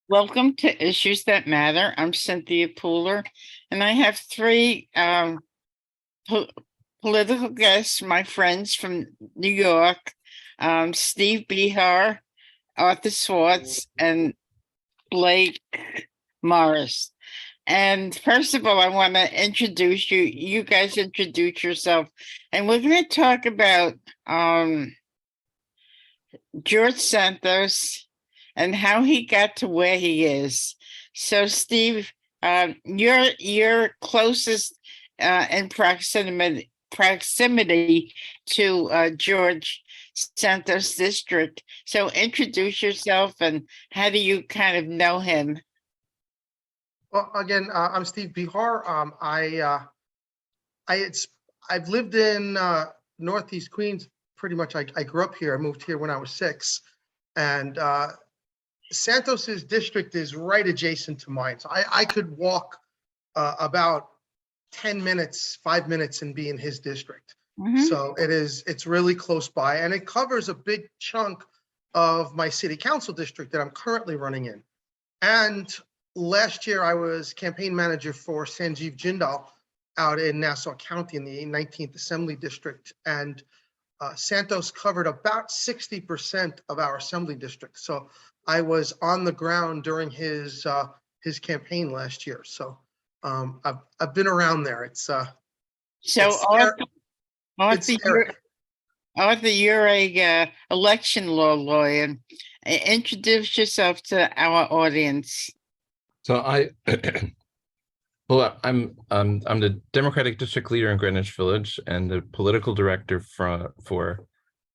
Welcome to Issues That Matter. I'm Cynthia Pooler, and I have three po- political guests, my friends from New York, Steve Bihar, Arthur Swartz, and Blake Morris. And first of all, I want to introduce you. You guys introduce yourself, and we're going to talk about George Santos and how he got to where he is. So, Steve, you're closest in proximity to George Santos District. So, introduce yourself and how do you kind of know him? Well, again, I'm Steve Bihar. I've lived in Northeast Queens pretty much. I grew up here. I moved here when I was 6, and Santos's district is right adjacent to mine. So I could walk about 10 minutes, 5 minutes, and be in his district. So it's really close by, and it covers a big chunk of my city council district that I'm currently running in. And last year, I was campaign manager for Sanjeev Jindal out in Nassau County in the 19th Assembly District. And Santos covered about 60% of our Assembly District. So I was on the ground during his campaign last year. So I've been around there. It's Arthur, you're a election law lawyer. Introduce yourself to our audience. So I'm the Democratic District Leader in Greenwich Village and the political director for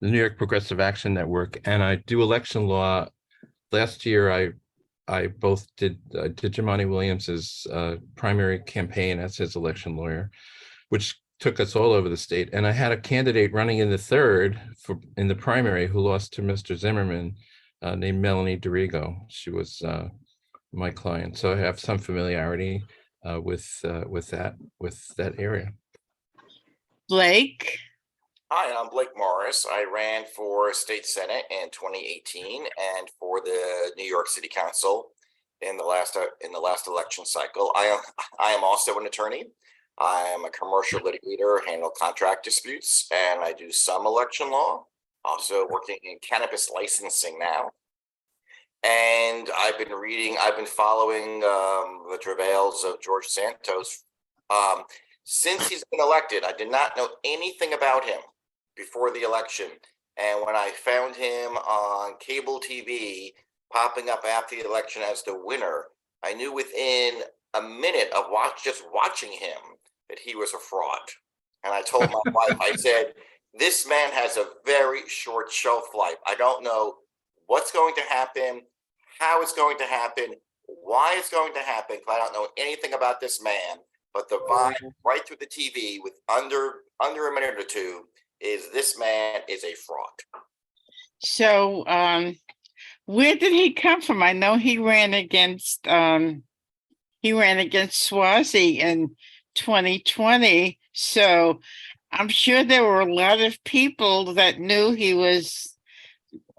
the New York Progressive Action Network, and I do election law. Last year, I both did Jimani Williams's primary campaign as his election lawyer, which took us all over the state. And I had a candidate running in the third in the primary who lost to Mr. Zimmerman, named Melanie Dorigo. She was my client, so I have some familiarity with that area. Blake. Hi, I'm Blake Morris. I ran for state senate in 2018 and for the New York City Council in the last election cycle. I am also an attorney. I am a commercial litigator, handle contract disputes, and I do some election law. Also working in cannabis licensing now. And I've been following the travails of George Santos since he's been elected. I did not know anything about him before the election. And when I found him on cable TV popping up after the election as the winner, I knew within a minute of just watching him that he was a fraud. And I told my wife, I said, this man has a very short shelf life. I don't know what's going to happen, how it's going to happen, why it's going to happen, because I don't know anything about this man. But the vibe right through the TV with under a minute or two is this man is a fraud. So where did he come from? I know he ran against Swazi in 2020. So I'm sure there were a lot of people that knew he was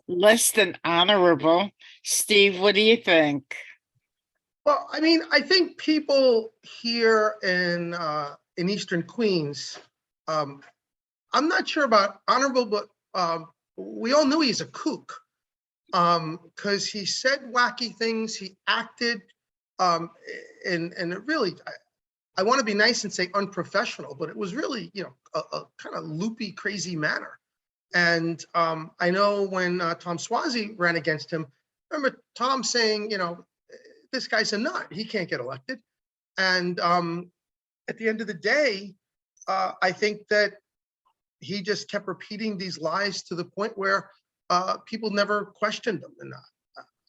less than honorable. Steve, what do you think? Well, I mean, I think people here in Eastern Queens, I'm not sure about honorable, but we all knew he's a kook because he said wacky things. He acted and it really, I want to be nice and say unprofessional, but it was really, a kind of loopy, crazy manner. And I know when Tom Swazi ran against him, I remember Tom saying, this guy's a nut. He can't get elected. And at the end of the day, I think that he just kept repeating these lies to the point where people never questioned him. And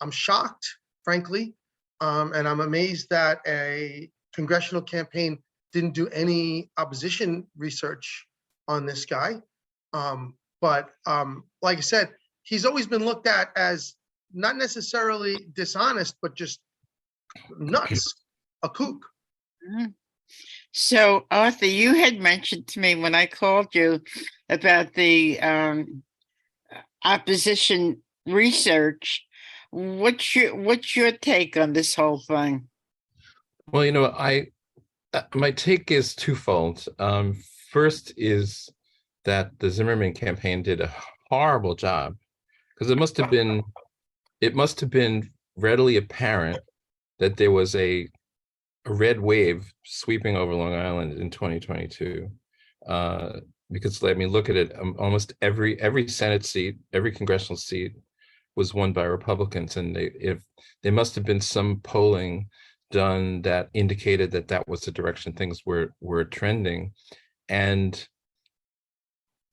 I'm shocked, frankly, and I'm amazed that a congressional campaign didn't do any opposition research on this guy. But like I said, he's always been looked at as not necessarily dishonest, but just nuts, a kook. So, Arthur, you had mentioned to me when I called you about the opposition research. what's your take on this whole thing? Well, my take is twofold. First is that the Zimmerman campaign did a horrible job because it must have been readily apparent that there was a red wave sweeping over Long Island in 2022. Because I mean, look at it. Almost every Senate seat, every congressional seat was won by Republicans, and there must have been some polling done that indicated that that was the direction things were trending. And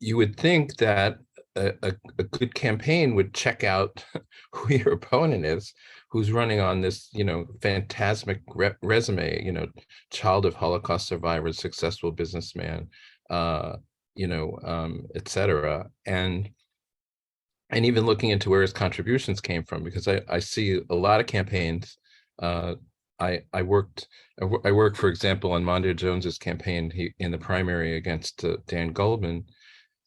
you would think that a good campaign would check out who your opponent is, who's running on this, phantasmic resume, child of Holocaust survivors, successful businessman, et cetera. And even looking into where his contributions came from, because I see a lot of campaigns. I worked, for example, on Monday Jones's campaign in the primary against Dan Goldman.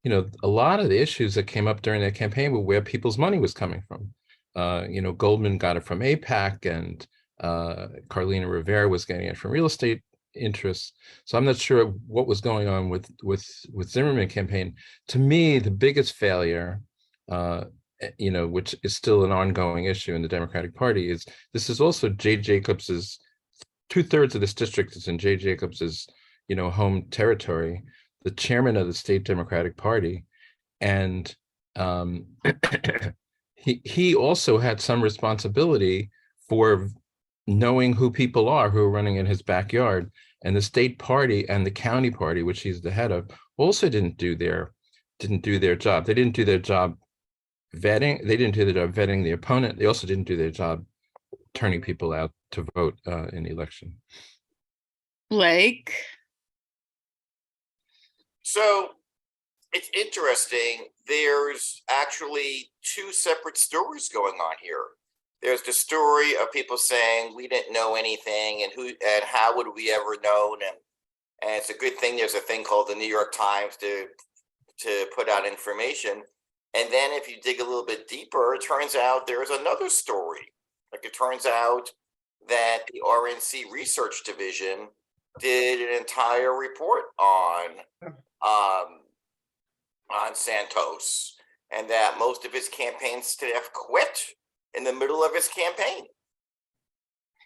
A lot of the issues that came up during that campaign were where people's money was coming from. Goldman got it from AIPAC, and Carlina Rivera was getting it from real estate interests. So I'm not sure what was going on with Zimmerman campaign. To me, the biggest failure, which is still an ongoing issue in the Democratic Party, is this is also Jay Jacobs's 2/3 of this district is in Jay Jacobs's, home territory, the chairman of the state Democratic Party. And he also had some responsibility for knowing who people are who are running in his backyard. And the state party and the county party, which he's the head of, also didn't do their job. They didn't do their job vetting. They didn't do their job vetting the opponent. They also didn't do their job turning people out to vote in the election. Blake? So it's interesting. There's actually two separate stories going on here. There's the story of people saying we didn't know anything, and how would we ever known? And it's a good thing there's a thing called the New York Times to put out information. And then if you dig a little bit deeper, it turns out there's another story. Like, it turns out that the RNC Research Division did an entire report on Santos, and that most of his campaign staff quit in the middle of his campaign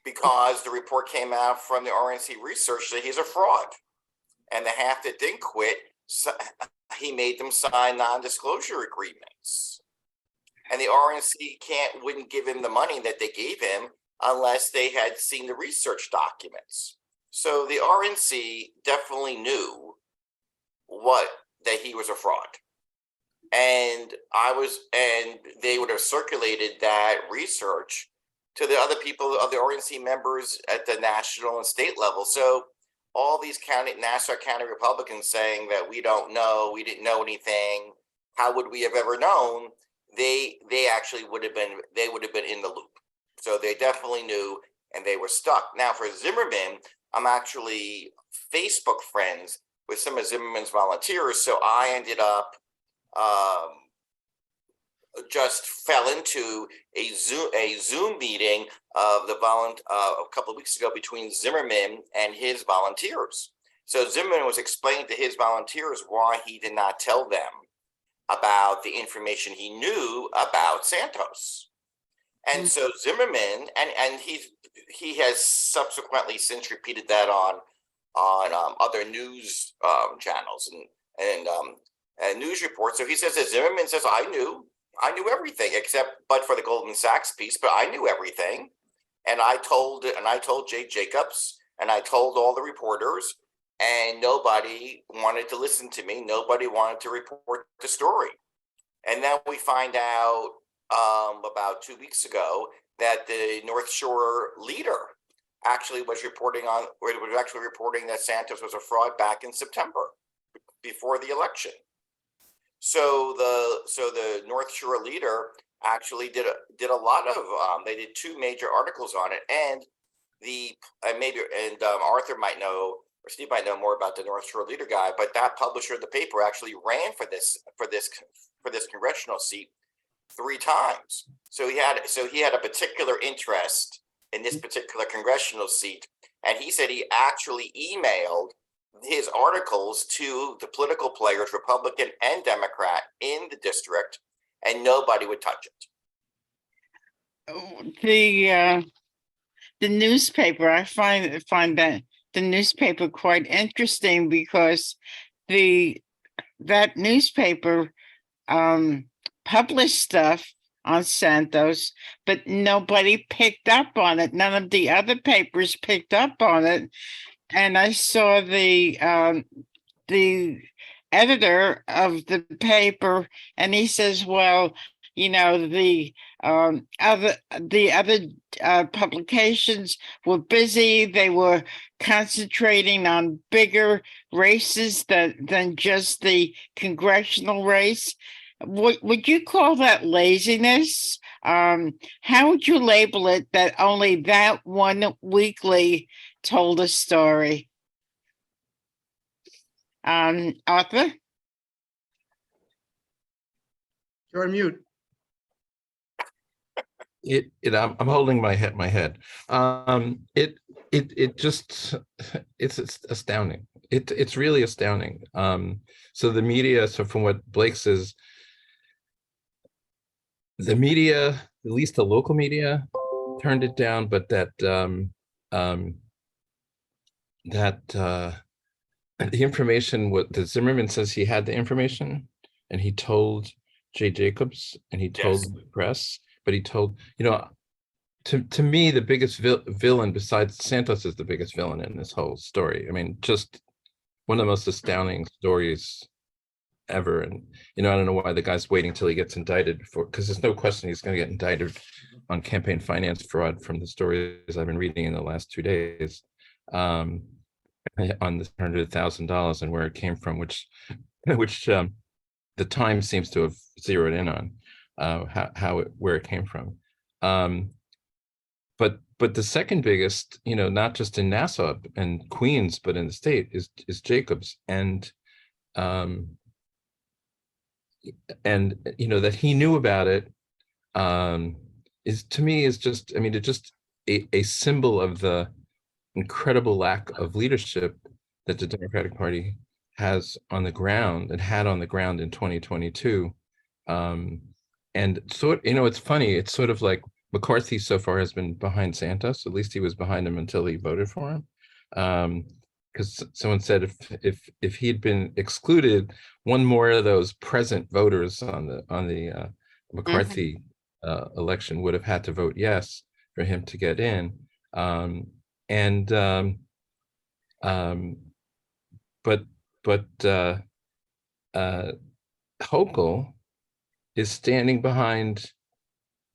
because the report came out from the RNC Research that he's a fraud. And the half that didn't quit, he made them sign non-disclosure agreements. And the RNC wouldn't give him the money that they gave him unless they had seen the research documents. So the RNC definitely knew that he was a fraud. And they would have circulated that research to the other people, of the RNC members at the national and state level. So all these Nassau County Republicans saying that we don't know, we didn't know anything, how would we have ever known? They actually would have been in the loop. So they definitely knew, and they were stuck. Now for Zimmerman, I'm actually Facebook friends with some of Zimmerman's volunteers. So I ended up just fell into a Zoom meeting of a couple of weeks ago between Zimmerman and his volunteers. So Zimmerman was explaining to his volunteers why he did not tell them about the information he knew about Santos. And so Zimmerman, and he has subsequently since repeated that on other news channels and news reports. So he says that Zimmerman says, I knew everything but for the Goldman Sachs piece, but I knew everything. And I told Jay Jacobs, and I told all the reporters, and nobody wanted to listen to me. Nobody wanted to report the story. And then we find out about 2 weeks ago that the North Shore leader actually was reporting that Santos was a fraud back in September before the election. So the North Shore leader actually did a lot of they did 2 major articles on it, and Arthur might know, or Steve might know more about the North Shore leader guy, but that publisher of the paper actually ran for this congressional seat 3 times. So he had a particular interest in this particular congressional seat. And he said he actually emailed his articles to the political players, Republican and Democrat, in the district, and nobody would touch it. The newspaper, I find that the newspaper quite interesting because that newspaper published stuff on Santos, but nobody picked up on it. None of the other papers picked up on it. And I saw the editor of the paper, and he says, well, the other publications were busy. They were concentrating on bigger races than just the congressional race. Would you call that laziness? How would you label it that only that one weekly told a story? Arthur? You're on mute. I'm holding my head. It just, it's astounding. It's really astounding. So the media, so from what Blake says, the media, at least the local media, turned it down, but that the information, what the Zimmerman says, he had the information, and he told Jay Jacobs, and he told Yes. the press, but he told, to me, the biggest villain besides Santos is the biggest villain in this whole story. I mean, just one of the most astounding stories ever. And, I don't know why the guy's waiting till he gets indicted because there's no question he's going to get indicted on campaign finance fraud from the stories I've been reading in the last 2 days. On the $100,000 and where it came from, which the Times seems to have zeroed in on where it came from. But the second biggest, not just in Nassau and Queens, but in the state is Jacobs, and that he knew about it is, to me, is just, it's just a symbol of the incredible lack of leadership that the Democratic Party has on the ground and had on the ground in 2022. And so, it's funny, it's sort of like McCarthy so far has been behind Santos. At least he was behind him until he voted for him. Because someone said if he'd been excluded, one more of those present voters on the McCarthy election would have had to vote yes for him to get in. But Hochul is standing behind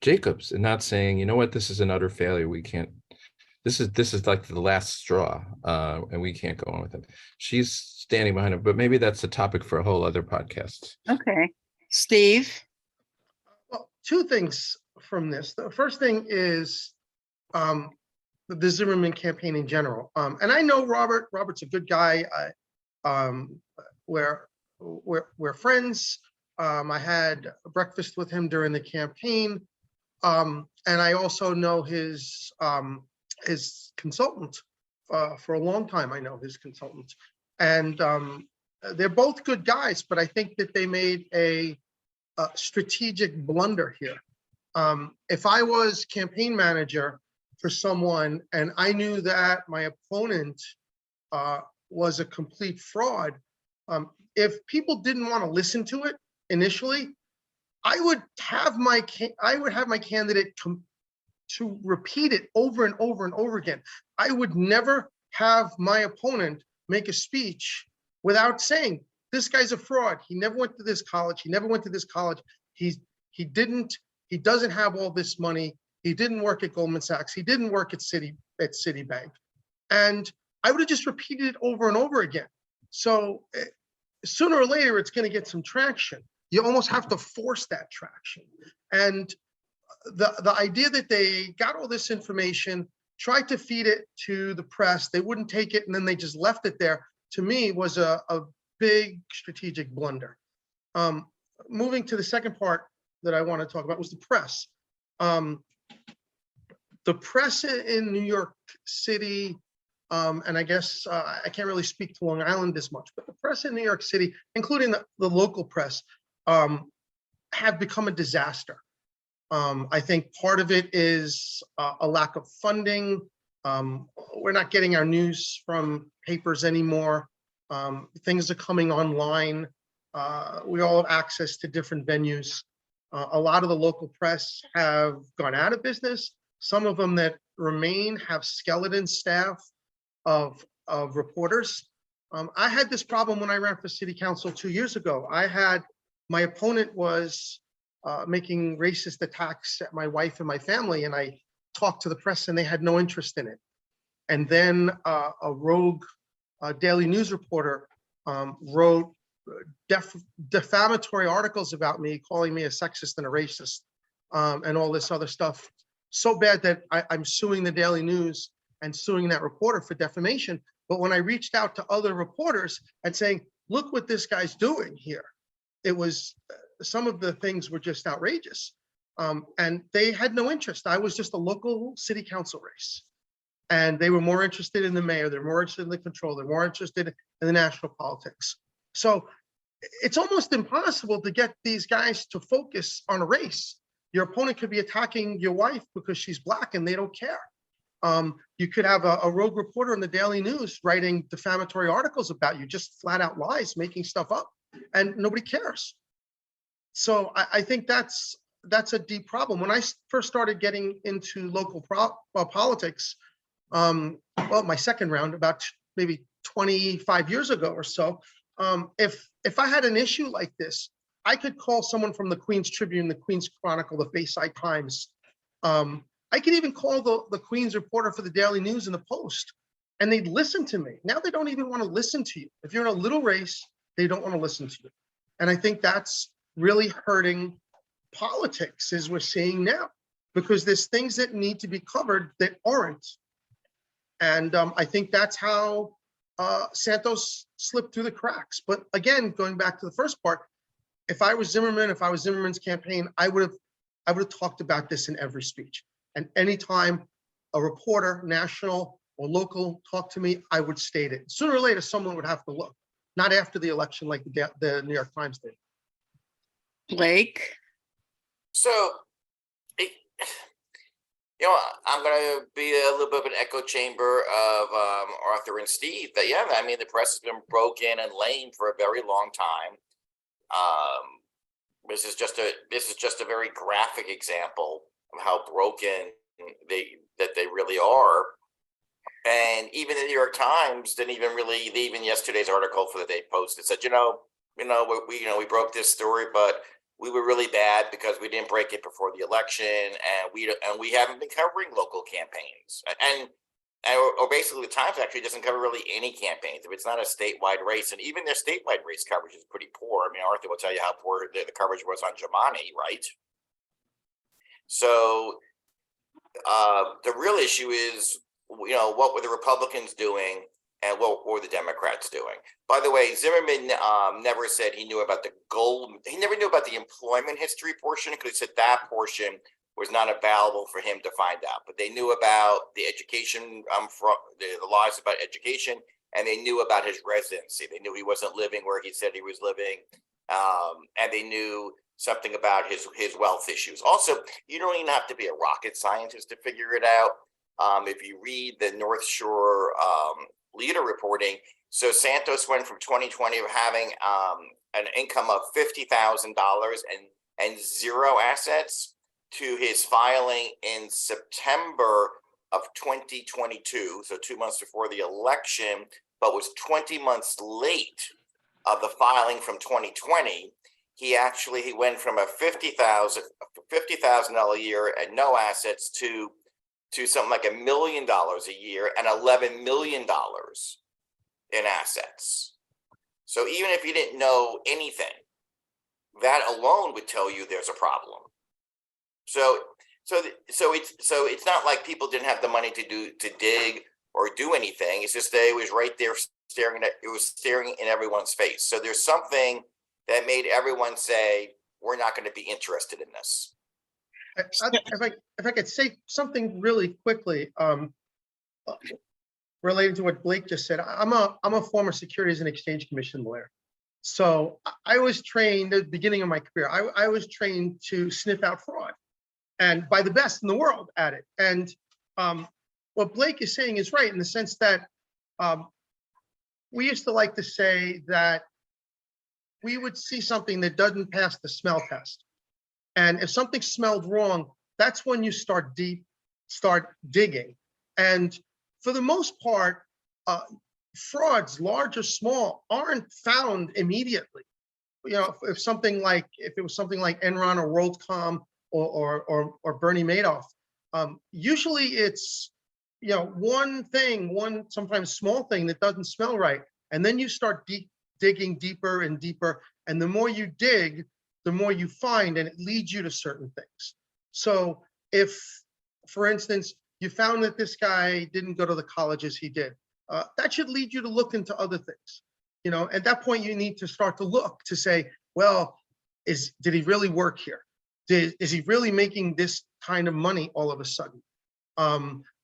Jacobs and not saying, you know what, this is an utter failure. We can't. This is like the last straw, and we can't go on with it. She's standing behind him, but maybe that's a topic for a whole other podcast. Okay, Steve. Well, 2 things from this. The first thing is the Zimmerman campaign in general. And I know Robert. Robert's a good guy. We're friends. I had breakfast with him during the campaign, and I also know his consultant for a long time. I know his consultant, and they're both good guys. But I think that they made a strategic blunder here. If I was campaign manager for someone and I knew that my opponent was a complete fraud, if people didn't want to listen to it initially, I would have my candidate to repeat it over and over and over again. I would never have my opponent make a speech without saying, this guy's a fraud. He never went to this college. He never went to this college. He doesn't have all this money. He didn't work at Goldman Sachs. He didn't work at Citibank. And I would have just repeated it over and over again. So sooner or later, it's going to get some traction. You almost have to force that traction. And the idea that they got all this information, tried to feed it to the press, they wouldn't take it, and then they just left it there, to me was a big strategic blunder. Moving to the second part, that I want to talk about was the press. The press in New York City, and I guess I can't really speak to Long Island as much, but the press in New York City, including the local press, have become a disaster. I think part of it is a lack of funding. We're not getting our news from papers anymore. Things are coming online. We all have access to different venues. A lot of the local press have gone out of business. Some of them that remain have skeleton staff of reporters. I had this problem when I ran for city council 2 years ago. My opponent was making racist attacks at my wife and my family, and I talked to the press and they had no interest in it. And then a rogue daily news reporter wrote defamatory articles about me, calling me a sexist and a racist, and all this other stuff. So bad that I'm suing the Daily News and suing that reporter for defamation. But when I reached out to other reporters and saying, look what this guy's doing here, it was, some of the things were just outrageous. And they had no interest. I was just a local city council race. And they were more interested in the mayor, they're more interested in the control, they're more interested in the national politics. So it's almost impossible to get these guys to focus on a race. Your opponent could be attacking your wife because she's Black and they don't care. You could have a rogue reporter in the Daily News writing defamatory articles about you, just flat out lies, making stuff up, and nobody cares. So I think that's a deep problem. When I first started getting into local politics, well, my second round, about maybe 25 years ago or so, if I had an issue like this, I could call someone from the Queens Tribune, the Queens Chronicle, the Bayside Times. I could even call the Queens reporter for the Daily News and the Post, and they'd listen to me. Now they don't even want to listen to you. If you're in a little race, they don't want to listen to you. And I think that's really hurting politics, as we're seeing now, because there's things that need to be covered that aren't. And I think that's how Santos slipped through the cracks. But again, going back to the first part, if I was Zimmerman, if I was Zimmerman's campaign, I would have talked about this in every speech. And anytime a reporter, national or local, talked to me, I would state it. Sooner or later, someone would have to look, not after the election like the New York Times did. Blake? So, I'm going to be a little bit of an echo chamber of Arthur and Steve. That, yeah, I mean, the press has been broken and lame for a very long time. This is just a very graphic example of how broken they really are. And even the New York Times didn't even really, even yesterday's article for the day posted said, we broke this story, but we were really bad because we didn't break it before the election, and we haven't been covering local campaigns. Or basically, the Times actually doesn't cover really any campaigns if it's not a statewide race, and even their statewide race coverage is pretty poor. I mean, Arthur will tell you how poor the coverage was on Giuliani, right? So the real issue is, what were the Republicans doing and what were the Democrats doing? By the way, Zimmerman never said he knew about the gold. He never knew about the employment history portion, because he said that portion was not available for him to find out. But they knew about the education, the laws about education, and they knew about his residency. They knew he wasn't living where he said he was living, and they knew something about his wealth issues. Also, you don't even have to be a rocket scientist to figure it out. If you read the North Shore leader reporting, so Santos went from 2020 of having an income of $50,000 and zero assets to his filing in September of 2022, so 2 months before the election, but was 20 months late of the filing from 2020. He went from a $50,000 a year and no assets to something like $1 million a year and $11 million in assets. So even if you didn't know anything, that alone would tell you there's a problem. So it's not like people didn't have the money to dig or do anything. It's just that it was right there staring in everyone's face. So there's something that made everyone say, we're not going to be interested in this. If I could say something really quickly, related to what Blake just said, I'm a former Securities and Exchange Commission lawyer. So I was trained at the beginning of my career. I was trained to sniff out fraud, and by the best in the world at it. And what Blake is saying is right in the sense that we used to like to say that we would see something that doesn't pass the smell test. And if something smelled wrong, that's when you start digging. And for the most part, frauds, large or small, aren't found immediately. You know, if it was something like Enron or WorldCom or Bernie Madoff, usually it's, you know, one sometimes small thing that doesn't smell right, and then you start digging deeper and deeper, and the more you dig, the more you find, and it leads you to certain things. So if, for instance, you found that this guy didn't go to the colleges he did, that should lead you to look into other things. You know, at that point, you need to start to look to say, well, did he really work here? Is he really making this kind of money all of a sudden?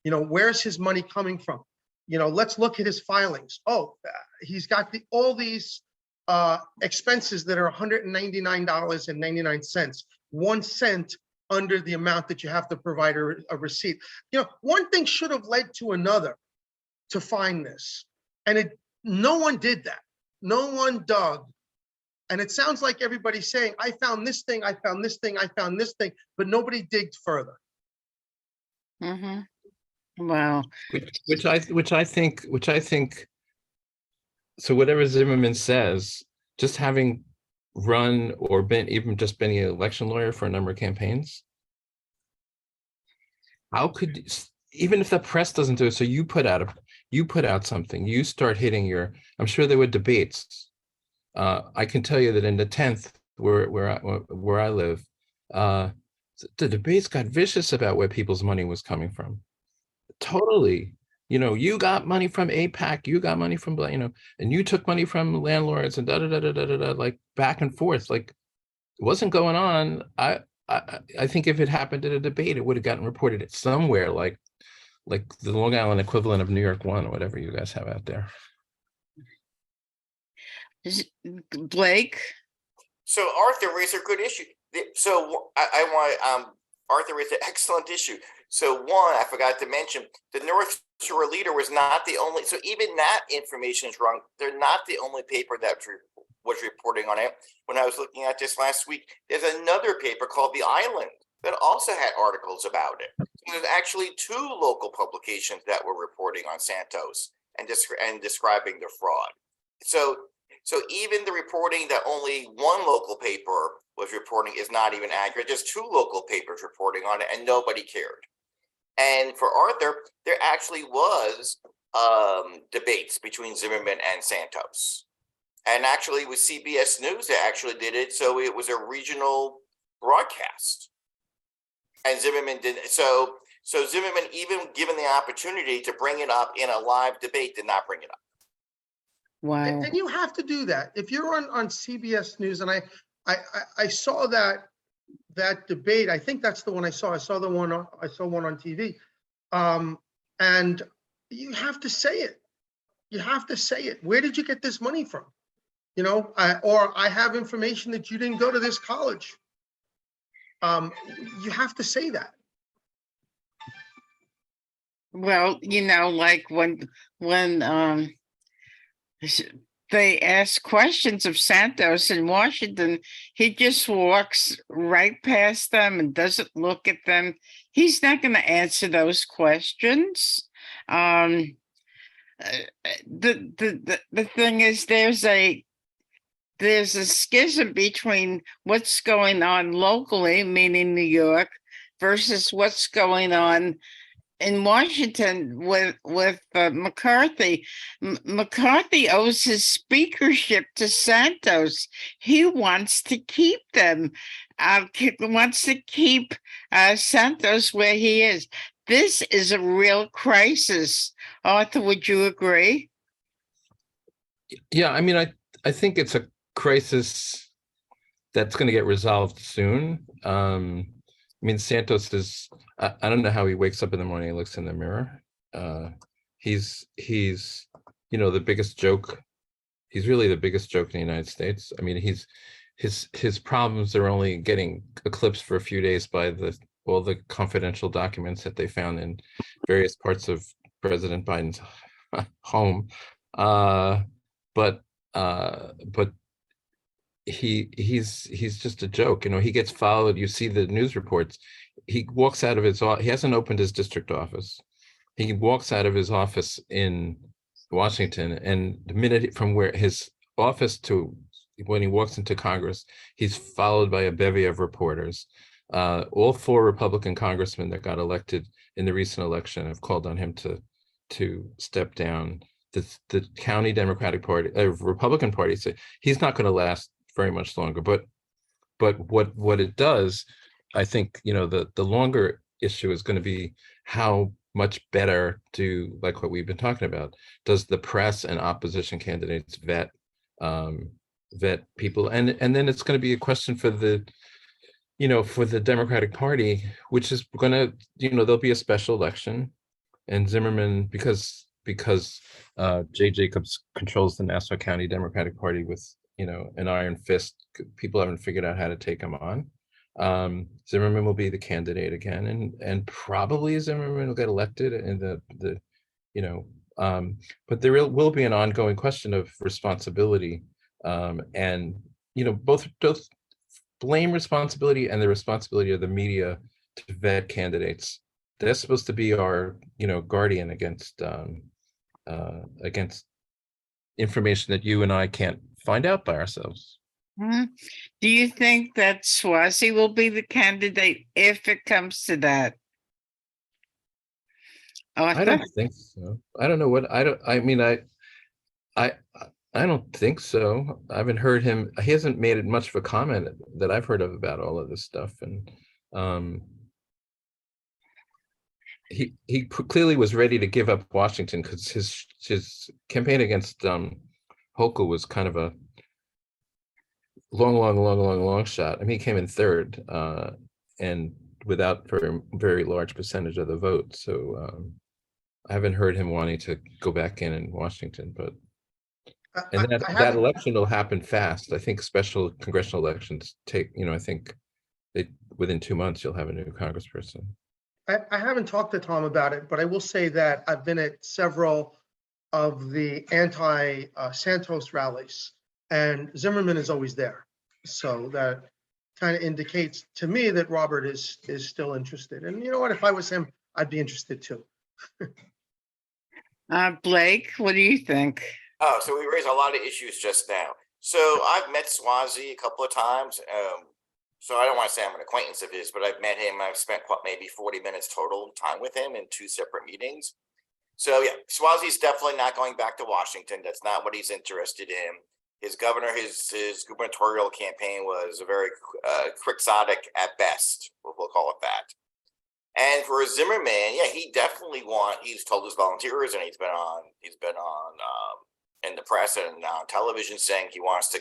You know, where's his money coming from? You know, let's look at his filings. Oh, he's got all these expenses that are $199.99, 1 cent under the amount that you have to provide a receipt. You know, one thing should have led to another to find this, and no one did that. No one dug. And it sounds like everybody's saying, I found this thing, I found this thing, I found this thing, but nobody digged further. Mm-hmm. Wow. Which I think, so whatever Zimmerman says, just having run or even just been an election lawyer for a number of campaigns, how could, even if the press doesn't do it, so you put out something, you start hitting I'm sure there were debates. I can tell you that in the 10th, where I live, the debates got vicious about where people's money was coming from. Totally. You know, you got money from AIPAC, you got money from, you know, and you took money from landlords and like back and forth. Like, it wasn't going on. I think if it happened at a debate, it would have gotten reported at somewhere like the Long Island equivalent of New York One or whatever you guys have out there. Blake? So Arthur raised a good issue. So I want Arthur raised an excellent issue. So one, I forgot to mention, the North Shore Leader was not the only, so even that information is wrong. They're not the only paper that was reporting on it. When I was looking at this last week, there's another paper called The Island that also had articles about it. So there's actually 2 local publications that were reporting on Santos and describing the fraud. So even the reporting that only one local paper was reporting is not even accurate. There's 2 local papers reporting on it, and nobody cared. And for Arthur, there actually was debates between Zimmerman and Santos. And actually with CBS News, they actually did it. So it was a regional broadcast. And Zimmerman did so Zimmerman, even given the opportunity to bring it up in a live debate, did not bring it up. Wow. And you have to do that. If you're on CBS News, and I saw that debate. I think that's the one I saw. I saw one on TV. And you have to say it. You have to say it. Where did you get this money from? You know, or I have information that you didn't go to this college. You have to say that. Well, you know, like when they ask questions of Santos in Washington, he just walks right past them and doesn't look at them. He's not going to answer those questions. The thing is, there's a schism between what's going on locally, meaning New York, versus what's going on in Washington with McCarthy. McCarthy owes his speakership to Santos. He wants to keep them, wants to keep Santos where he is. This is a real crisis. Arthur, would you agree? Yeah, I mean, I think it's a crisis that's going to get resolved soon. I mean, Santos is, I don't know how he wakes up in the morning and looks in the mirror. He's, the biggest joke. He's really the biggest joke in the United States. I mean, his problems are only getting eclipsed for a few days by all the confidential documents that they found in various parts of President Biden's home. But he's just a joke. He gets followed. You see the news reports. He walks out of he hasn't opened his district office. He walks out of his office in Washington, and the minute from where his office to when he walks into Congress, he's followed by a bevy of reporters. All 4 Republican congressmen that got elected in the recent election have called on him to step down. The county Democratic Party, Republican Party, say he's not going to last very much longer. But what it does, I think, the longer issue is going to be how much better like what we've been talking about, does the press and opposition candidates vet people, and then it's going to be a question for the Democratic Party, which is going to, there'll be a special election, and Zimmerman, because Jay Jacobs controls the Nassau County Democratic Party with an iron fist. People haven't figured out how to take him on. Zimmerman will be the candidate again, and probably Zimmerman will get elected in but there will be an ongoing question of responsibility, and both blame responsibility and the responsibility of the media to vet candidates. They're supposed to be our guardian against information that you and I can't find out by ourselves. Do you think that Swazi will be the candidate if it comes to that? I don't think so. I don't know what I mean. I don't think so. I haven't heard him. He hasn't made it much of a comment that I've heard of about all of this stuff, and he clearly was ready to give up Washington because his campaign against Hochul was kind of a long shot. I mean, he came in third, and without very large percentage of the vote. So I haven't heard him wanting to go back in Washington, but that election will happen fast. I think special congressional elections take, I think within 2 months you'll have a new congressperson. I haven't talked to Tom about it, but I will say that I've been at several of the anti-Santos rallies, and Zimmerman is always there. So that kind of indicates to me that Robert is still interested. And you know what? If I was him, I'd be interested too. Blake, what do you think? Oh, so we raised a lot of issues just now. So I've met Swazi a couple of times. So I don't want to say I'm an acquaintance of his, but I've met him. I've spent maybe 40 minutes total time with him in 2 separate meetings. So yeah, Swazi's definitely not going back to Washington. That's not what he's interested in. His gubernatorial campaign was very quixotic at best. We'll call it that. And for Zimmerman, yeah, he definitely he's told his volunteers, and he's been on in the press and on television saying he wants to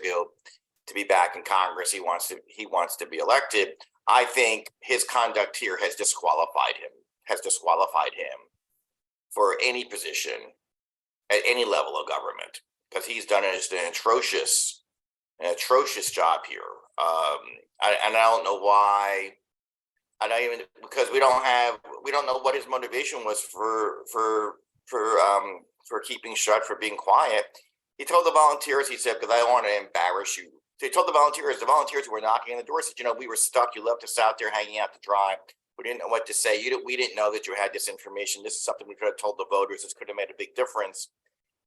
be back in Congress. He wants to be elected. I think his conduct here has disqualified him for any position at any level of government, because he's done just an atrocious job here. I don't know why. Because we don't know what his motivation was for keeping shut, for being quiet. He told the volunteers, he said, because I don't want to embarrass you. So he told the volunteers who were knocking on the door, said, we were stuck. You left us out there hanging out to dry. We didn't know what to say. We didn't know that you had this information. This is something we could have told the voters. This could have made a big difference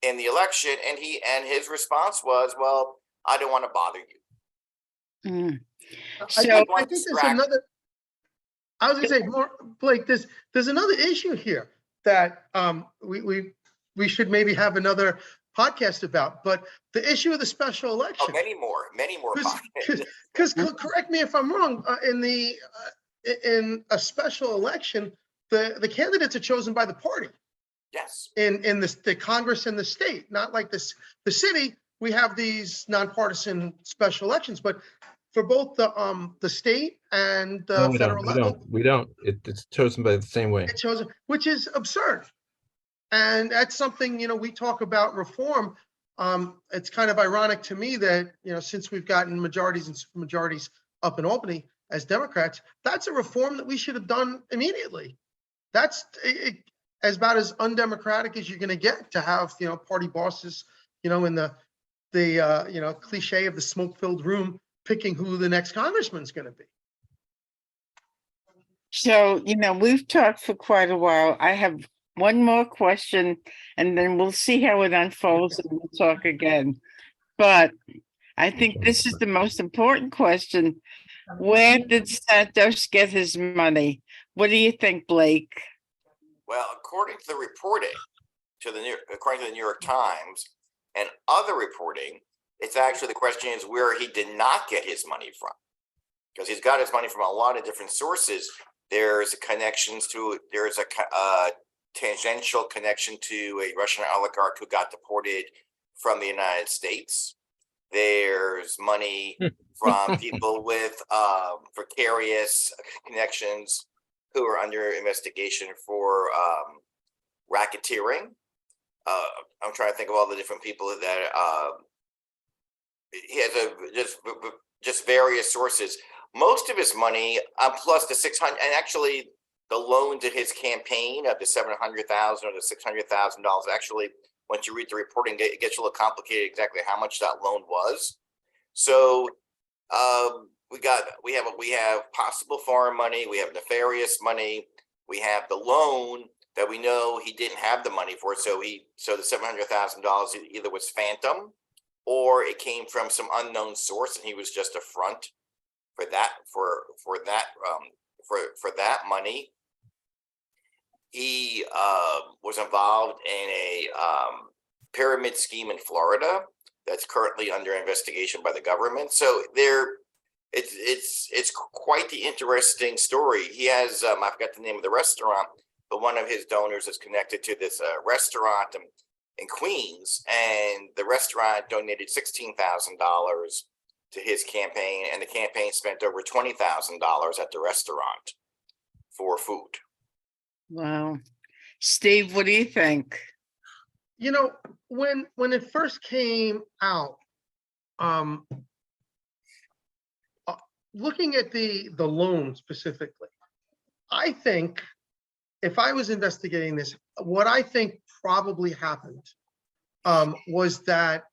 in the election. And his response was, well, I don't want to bother you. So I think there's another. I was going to say, more, Blake, there's another issue here that we should maybe have another podcast about, but the issue of the special election. Oh, many more podcasts. Because correct me if I'm wrong, in a special election, the candidates are chosen by the party. Yes. In the Congress and the state, not like this. The city, we have these nonpartisan special elections, but for both the state and No, the we federal don't, level. we don't. It's chosen by the same way. It shows, which is absurd. And that's something, we talk about reform. It's kind of ironic to me that, since we've gotten majorities and supermajorities up in Albany as Democrats, that's a reform that we should have done immediately. That's as about as undemocratic as you're going to get, to have, party bosses, in the cliche of the smoke-filled room, picking who the next congressman's going to be. So, we've talked for quite a while. I have one more question and then we'll see how it unfolds and we'll talk again. But I think this is the most important question. Where did Santos get his money? What do you think, Blake? Well, according to the reporting according to the New York Times and other reporting, it's actually, the question is where he did not get his money from, because he's got his money from a lot of different sources. There's a tangential connection to a Russian oligarch who got deported from the United States. There's money from people with precarious connections who are under investigation for racketeering. I'm trying to think of all the different people that he has just various sources. Most of his money, plus the 600, and actually the loan to his campaign of the $700,000 or the $600,000. Actually, once you read the reporting, it gets a little complicated exactly how much that loan was. So we have possible foreign money, we have nefarious money, we have the loan that we know he didn't have the money for. So the $700,000 either was phantom or it came from some unknown source and he was just a front for that money. He was involved in a pyramid scheme in Florida that's currently under investigation by the government. So it's quite the interesting story. He has I forgot the name of the restaurant, but one of his donors is connected to this restaurant in Queens, and the restaurant donated $16,000 to his campaign, and the campaign spent over $20,000 at the restaurant for food. Wow. Steve, what do you think? When it first came out, looking at the loan specifically, I think if I was investigating this, what I think probably happened was that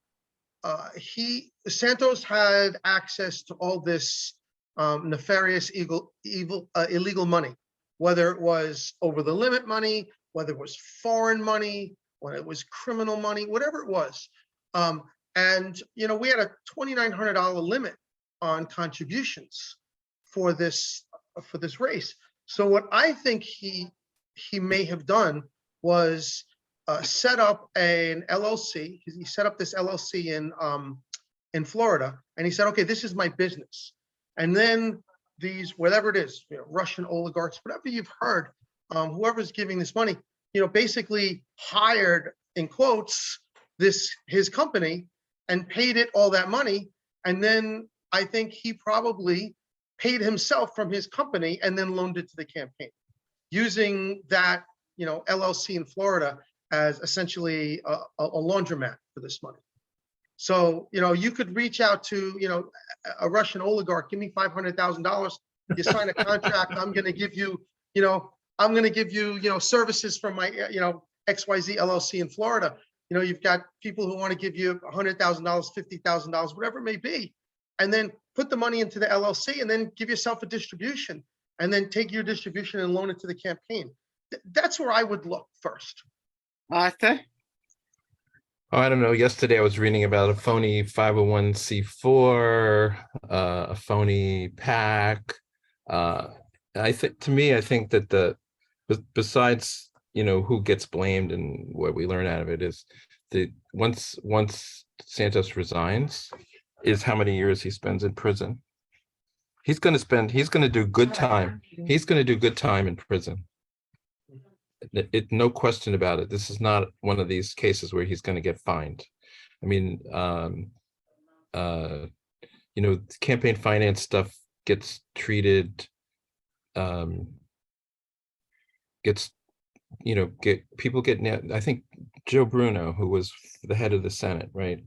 Santos had access to all this nefarious, illegal money, whether it was over the limit money, whether it was foreign money, whether it was criminal money, whatever it was. And we had a $2,900 limit on contributions for this race. So what I think he may have done was set up an LLC. He set up this LLC in Florida, and he said, okay, this is my business. And then these, whatever it is, Russian oligarchs, whatever you've heard, whoever's giving this money, basically hired, in quotes, his company and paid it all that money. And then I think he probably paid himself from his company and then loaned it to the campaign, using that, LLC in Florida as essentially a laundromat for this money. So, you could reach out to, a Russian oligarch, give me $500,000. You sign a contract. I'm going to give you, services from my, XYZ LLC in Florida. You've got people who want to give you $100,000, $50,000, whatever it may be, and then put the money into the LLC and then give yourself a distribution and then take your distribution and loan it to the campaign. That's where I would look first. Arthur? Oh, I don't know. Yesterday I was reading about a phony 501c4, a phony PAC. I think that besides, who gets blamed and what we learn out of it is that once Santos resigns, is how many years he spends in prison. He's going to do good time. He's going to do good time in prison. No question about it. This is not one of these cases where he's going to get fined. I mean, campaign finance stuff gets treated, gets, people get, I think Joe Bruno, who was the head of the Senate, right?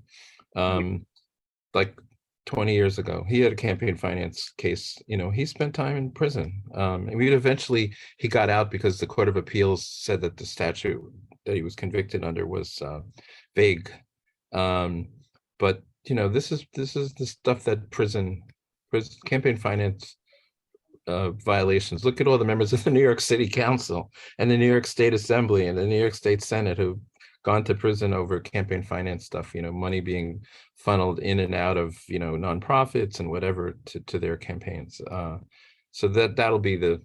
Like 20 years ago, he had a campaign finance case, he spent time in prison. And he got out because the Court of Appeals said that the statute that he was convicted under was vague. But this is the stuff that prison campaign finance violations. Look at all the members of the New York City Council and the New York State Assembly and the New York State Senate who've gone to prison over campaign finance stuff, money being funneled in and out of, nonprofits and whatever to their campaigns. So that'll be the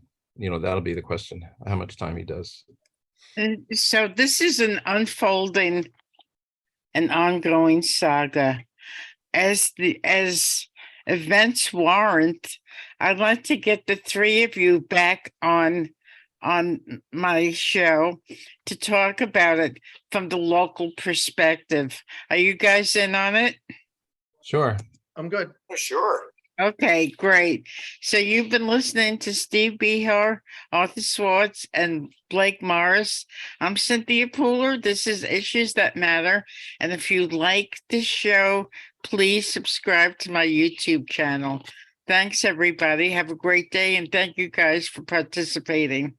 question, how much time he does. And so this is an unfolding and ongoing saga. As events warrant, I'd like to get the three of you back on my show to talk about it from the local perspective. Are you guys in on it? Sure. I'm good. Sure. Okay, great. So you've been listening to Steve Behar, Arthur Swartz, and Blake Morris. I'm Cynthia Pooler. This is Issues That Matter. And if you like this show, please subscribe to my YouTube channel. Thanks, everybody. Have a great day. And thank you guys for participating.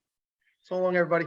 So long, everybody.